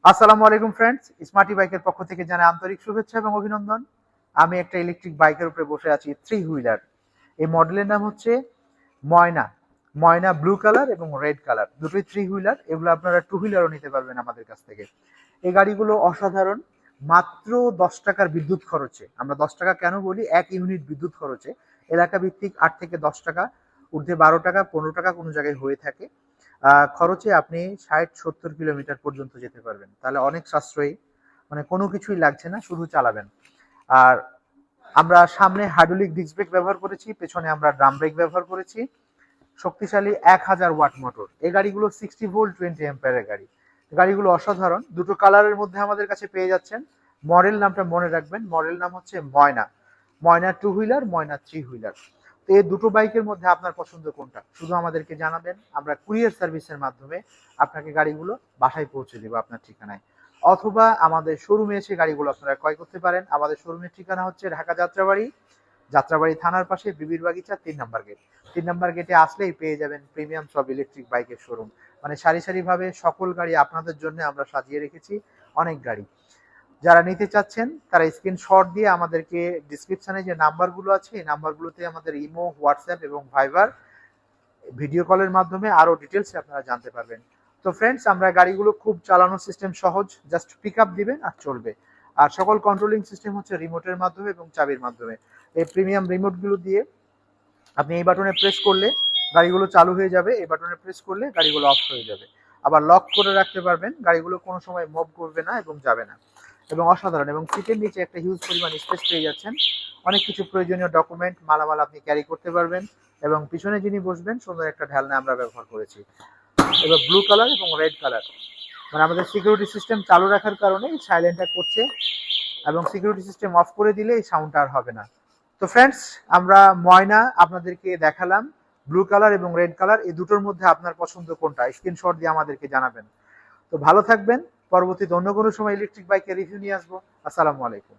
আসসালামু আলাইকুম friends, smarty বাইকের পক্ষ থেকে জানাই আন্তরিক শুভেচ্ছা এবং অভিনন্দন। আমি একটা ইলেকট্রিক বাইকের উপরে বসে আছি, থ্রি হুইলার। এই মডেলের নাম হচ্ছে ময়না। ময়না ব্লু কালার এবং রেড কালার, দুটোই থ্রি হুইলার। এগুলো আপনারা টু হুইলারও নিতে পারবেন আমাদের কাছ থেকে। এই গাড়িগুলো অসাধারণ। মাত্র 10 টাকার বিদ্যুৎ খরচে, আমরা 10 টাকা কেন বলি, 1 ইউনিট বিদ্যুৎ খরচে এলাকা ভিত্তিক 8 থেকে 10 টাকা, ঊর্ধ্বে 12 টাকা 15 টাকা কোনো জায়গায় হয়ে থাকে। খরচে আপনি 60-70 কিলোমিটার পর্যন্ত যেতে পারবেন, তাহলে অনেক সাশ্রয়ী। মানে কোনো কিছুই লাগছে না, শুধু চালাবেন। আর আমরা সামনে হাইড্রোলিক ডিস্ক ব্রেক ব্যবহার করেছি, পেছনে আমরা ড্রাম ব্রেক ব্যবহার করেছি। শক্তিশালী 1000 ওয়াট মোটর। এই গাড়িগুলো 60 ভোল্ট 20 অ্যাম্পিয়ারের গাড়ি। গাড়িগুলো অসাধারণ। দুটো কালারের মধ্যে আমাদের কাছে পেয়ে যাচ্ছেন। মডেল নামটা মনে রাখবেন, মডেল নাম হচ্ছে ময়না। ময়না টু হুইলার, ময়না থ্রি হুইলার। তো এই দুটো বাইকের মধ্যে আপনার পছন্দ কোনটা শুধু আমাদেরকে জানাবেন, আমরা কুরিয়ার সার্ভিসের মাধ্যমে আপনাকে গাড়িগুলো বাসায় পৌঁছে দেবো আপনার ঠিকানায়। অথবা আমাদের শোরুমে এসে গাড়িগুলো আপনারা ক্রয় করতে পারেন। আমাদের শোরুমের ঠিকানা হচ্ছে ঢাকা যাত্রাবাড়ি, যাত্রাবাড়ি থানার পাশে বিবির বাগিচা 3 নম্বর গেট। 3 নম্বর গেটে আসলেই পেয়ে যাবেন প্রিমিয়াম সব ইলেকট্রিক বাইকের শোরুম। মানে সারি সারি ভাবে সকল গাড়ি আপনাদের জন্য আমরা সাজিয়ে রেখেছি, অনেক গাড়ি। যারা নিতে চাচ্ছেন তারা স্ক্রিনশট দিয়ে আমাদেরকে ডিসক্রিপশনে যে নাম্বারগুলো আছে এই নাম্বারগুলোতে আমাদের ইমো, হোয়াটসঅ্যাপ এবং ভাইবার ভিডিও কলের মাধ্যমে আরো ডিটেলস আপনারা জানতে পারবেন। তো ফ্রেন্ডস, আমরা গাড়িগুলো খুব চালানোর সিস্টেম সহজ, জাস্ট পিক আপ দিবেন আর চলবে। আর সকল কন্ট্রোলিং সিস্টেম হচ্ছে রিমোটের মাধ্যমে এবং চাবির মাধ্যমে। এই প্রিমিয়াম রিমোটগুলো দিয়ে আপনি এই বাটনে প্রেস করলে গাড়িগুলো চালু হয়ে যাবে, এই বাটনে প্রেস করলে গাড়িগুলো অফ হয়ে যাবে। আবার লক করে রাখতে পারবেন, গাড়িগুলো কোনো সময় মুভ করবে না এবং যাবে না। এবং অসাধারণ, এবং সিটের নিচে একটা হিউজ পরিমাণ স্পেস পেয়ে যাচ্ছেন। অনেক কিছু প্রয়োজনীয় ডকুমেন্ট, মালামাল আপনি ক্যারি করতে পারবেন। এবং পিছনে যিনি বসবেন, সুন্দর একটা ঢালনা আমরা ব্যবহার করেছি। এবার ব্লু কালার এবং রেড কালার, মানে আমাদের সিকিউরিটি সিস্টেম চালু রাখার কারণে সাইলেন্টটা করছে, এবং সিকিউরিটি সিস্টেম অফ করে দিলে এই সাউন্ডটা আর হবে না। তো ফ্রেন্ডস, আমরা ময়না আপনাদেরকে দেখালাম। ব্লু কালার এবং রেড কালার, এই দুটোর মধ্যে আপনার পছন্দ কোনটা স্ক্রিনশট দিয়ে আমাদেরকে জানাবেন। তো ভালো থাকবেন। পরবর্তীতে অন্য কোনো সময় ইলেকট্রিক বাইকের রিভিউ নিয়ে আসবো। আসসালামু আলাইকুম।